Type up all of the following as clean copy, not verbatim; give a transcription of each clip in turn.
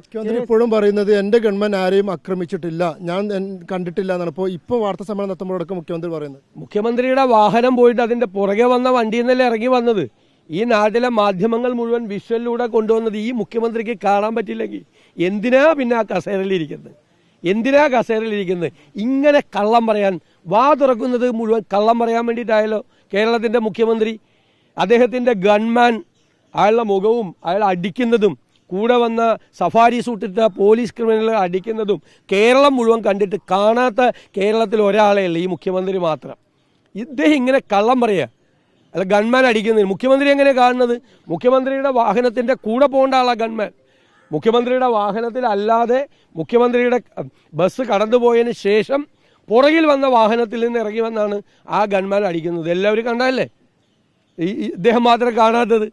മുഖ്യമന്ത്രി ഇപ്പോഴും പറയുന്നത് എന്റെ ഗവൺമെന്റ് ആരെയും ആക്രമിച്ചിട്ടില്ല, ഞാൻ കണ്ടിട്ടില്ല എന്നാണ് ഇപ്പോൾ വാർത്താ സമ്മേളനം നടത്തുമ്പോഴൊക്കെ മുഖ്യമന്ത്രി പറയുന്നത്. മുഖ്യമന്ത്രിയുടെ വാഹനം പോയിട്ട് അതിന്റെ പുറകെ വന്ന വണ്ടിയിൽ നിന്നല്ലേ ഇറങ്ങി വന്നത്. ഈ നാട്ടിലെ മാധ്യമങ്ങൾ മുഴുവൻ വിഷ്വലിലൂടെ കൊണ്ടുവന്നത് ഈ മുഖ്യമന്ത്രിക്ക് കാണാൻ പറ്റില്ലെങ്കിൽ എന്തിനാ പിന്നെ ആ കസേരയിലിരിക്കുന്നത്? ഇങ്ങനെ കള്ളം പറയാൻ വാ തുറക്കുന്നത് മുഴുവൻ കള്ളം പറയാൻ വേണ്ടിയിട്ടായാലോ കേരളത്തിന്റെ മുഖ്യമന്ത്രി. അദ്ദേഹത്തിന്റെ ഗൺമാൻ അയാളുടെ മുഖവും അയാൾ അടിക്കുന്നതും കൂടെ വന്ന സഫാരി സൂട്ടിട്ട പോലീസ് ക്രിമിനലുകൾ അടിക്കുന്നതും കേരളം മുഴുവൻ കണ്ടിട്ട് കാണാത്ത കേരളത്തിൽ ഒരാളെ ഉള്ളൂ ഈ മുഖ്യമന്ത്രി മാത്രം. ഇദ്ദേഹം ഇങ്ങനെ കള്ളം പറയുക, അല്ല ഗൺമാൻ അടിക്കുന്നതിന് മുഖ്യമന്ത്രി എങ്ങനെ കാണുന്നത്? മുഖ്യമന്ത്രിയുടെ വാഹനത്തിന്റെ കൂടെ പോകേണ്ട ആളാ ഗൺമാൻ. മുഖ്യമന്ത്രിയുടെ വാഹനത്തിൽ അല്ലാതെ മുഖ്യമന്ത്രിയുടെ ബസ് കടന്നുപോയതിന് ശേഷം പുറകിൽ വന്ന വാഹനത്തിൽ നിന്ന് ഇറങ്ങി വന്നാണ് ആ ഗൺമാൻ അടിക്കുന്നത്. എല്ലാവരും കണ്ടതല്ലേ? ഇദ്ദേഹം മാത്രം കാണാത്തത്.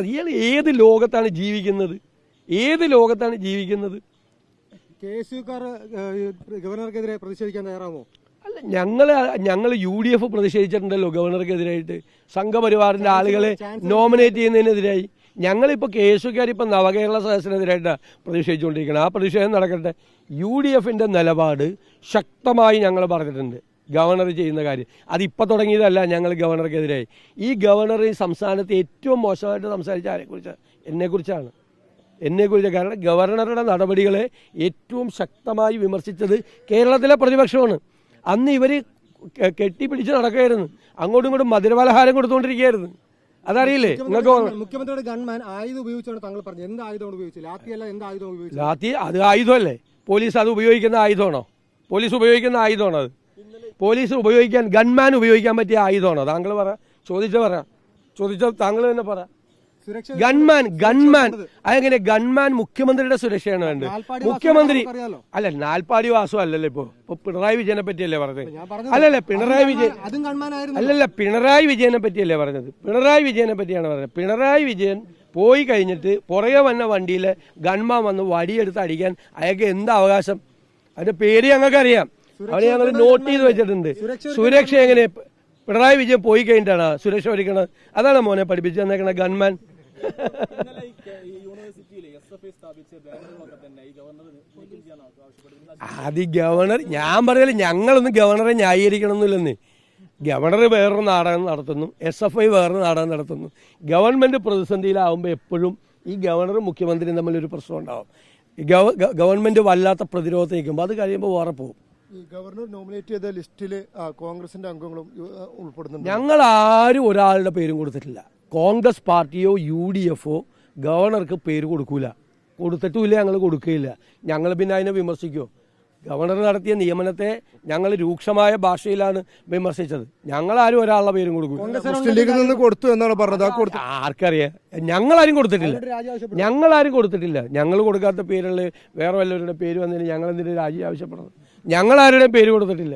ഇയാൾ ഏത് ലോകത്താണ് ജീവിക്കുന്നത്? ഗവർണർക്കെതിരെ പ്രതിഷേധിക്കാൻ തയ്യാറാമോ? അല്ല, ഞങ്ങൾ UDF പ്രതിഷേധിച്ചിട്ടുണ്ടല്ലോ ഗവർണർക്കെതിരായിട്ട്. സംഘപരിവാറിന്റെ ആളുകളെ നോമിനേറ്റ് ചെയ്യുന്നതിനെതിരായി. ഞങ്ങളിപ്പോൾ KSUക്കാർ ഇപ്പം നവകേരള സദസ്സിനെതിരായിട്ടാണ് പ്രതിഷേധിച്ചുകൊണ്ടിരിക്കുന്നത്. ആ പ്രതിഷേധം നടക്കട്ടെ. UDFന്റെ നിലപാട് ശക്തമായി ഞങ്ങൾ പറഞ്ഞിട്ടുണ്ട് ഗവർണർ ചെയ്യുന്ന കാര്യം. അതിപ്പോൾ തുടങ്ങിയതല്ല. ഞങ്ങൾ ഗവർണർക്കെതിരായി. ഈ ഗവർണർ ഈ സംസ്ഥാനത്ത് ഏറ്റവും മോശമായിട്ട് സംസാരിച്ച ആരെക്കുറിച്ചാണ്? എന്നെക്കുറിച്ചാണ്. കാരണം ഗവർണറുടെ നടപടികളെ ഏറ്റവും ശക്തമായി വിമർശിച്ചത് കേരളത്തിലെ പ്രതിപക്ഷമാണ്. അന്ന് ഇവർ കെട്ടിപ്പിടിച്ച് നടക്കുകയായിരുന്നു, അങ്ങോട്ടും ഇങ്ങോട്ടും മധുരപലഹാരം കൊടുത്തുകൊണ്ടിരിക്കുകയായിരുന്നു. അതറിയില്ലേ നിങ്ങൾക്ക്? മുഖ്യമന്ത്രിയുടെ ഗൺമാൻ ആയുധം ഉപയോഗിച്ചാണ് താങ്കൾ പറഞ്ഞത്. എന്ത് ആയുധമാണ് ഉപയോഗിച്ചത്? ലാത്തിയല്ല, എന്ത് ആയുധം ഉപയോഗിച്ചത്? ലാത്തി അത് ആയുധമല്ലേ? പോലീസ് അത് ഉപയോഗിക്കുന്ന ആയുധമാണോ? പോലീസ് ഉപയോഗിക്കാൻ ഗൺമാൻ ഉപയോഗിക്കാൻ പറ്റിയ ആയുധമാണോ? താങ്കൾ ചോദിച്ച താങ്കൾ തന്നെ പറ. ഗൺമാൻ അതെങ്ങനെ? ഗൺമാൻ മുഖ്യമന്ത്രിയുടെ സുരക്ഷയാണ് വേണ്ടത്. മുഖ്യമന്ത്രി അല്ല, നാൽപ്പാടി വാസു അല്ലല്ലോ. ഇപ്പൊ പിണറായി വിജയനെ പറ്റിയല്ലേ പറഞ്ഞത്? പിണറായി വിജയനെ പറ്റിയല്ലേ പറഞ്ഞത്? പിണറായി വിജയനെ പറ്റിയാണ് പറഞ്ഞത്. പിണറായി വിജയൻ പോയി കഴിഞ്ഞിട്ട് പുറകെ വന്ന വണ്ടിയിൽ ഗൺമാൻ വന്ന് വടിയെടുത്ത് അടിക്കാൻ അയാൾക്ക് എന്താ അവകാശം? അതിന്റെ പേര് ഞങ്ങൾക്ക് അറിയാം. അവനെ ഞങ്ങൾ നോട്ട് ചെയ്ത് വെച്ചിട്ടുണ്ട്. സുരക്ഷ എങ്ങനെ? പിണറായി വിജയൻ പോയി കഴിഞ്ഞിട്ടാണ് സുരക്ഷ ഒരുക്കണത്. അതാണ് മോനെ പഠിപ്പിച്ചു തന്നേക്കണ ഗൺമാൻ. അത് ഗവർണർ, ഞാൻ പറയല, ഞങ്ങളൊന്നും ഗവർണറെ ന്യായീകരിക്കണമെന്നില്ലെന്ന്. ഗവർണർ വേറൊരു നാടകം നടത്തുന്നു, SFI വേറൊരു നാടകം നടത്തുന്നു. ഗവൺമെന്റ് പ്രതിസന്ധിയിലാവുമ്പോൾ എപ്പോഴും ഈ ഗവർണറും മുഖ്യമന്ത്രിയും തമ്മിലൊരു പ്രശ്നം ഉണ്ടാവും. ഗവൺമെന്റ് വല്ലാത്ത പ്രതിരോധം നിൽക്കുമ്പോൾ അത് കഴിയുമ്പോൾ വേറെ പോകും. ഗവർണർ നോമിനേറ്റ് ചെയ്ത ലിസ്റ്റിൽ കോൺഗ്രസിന്റെ അംഗങ്ങളും ഉൾപ്പെടുന്നുണ്ട്. ഞങ്ങൾ ആരും ഒരാളുടെ പേരും കൊടുത്തിട്ടില്ല. കോൺഗ്രസ് പാർട്ടിയോ UDFോ ഗവർണർക്ക് പേര് കൊടുത്തിട്ടുമില്ല, ഞങ്ങൾ കൊടുക്കുകയില്ല. ഞങ്ങൾ പിന്നെ അതിനെ വിമർശിക്കുമോ? ഗവർണർ നടത്തിയ നിയമനത്തെ ഞങ്ങൾ രൂക്ഷമായ ഭാഷയിലാണ് വിമർശിച്ചത്. ഞങ്ങളാരും ഒരാളുടെ പേരും കൊടുക്കും. കൊടുത്തു എന്നാണ് പറഞ്ഞത്. ആർക്കറിയാം? ഞങ്ങളാരും കൊടുത്തിട്ടില്ല. ഞങ്ങൾ കൊടുക്കാത്ത പേരുള്ള വേറെ വല്ലവരുടെ പേര് വന്നതിന് ഞങ്ങൾ എന്തിനു രാജി ആവശ്യപ്പെടുന്നത്? ഞങ്ങളാരുടെയും പേര് കൊടുത്തിട്ടില്ല.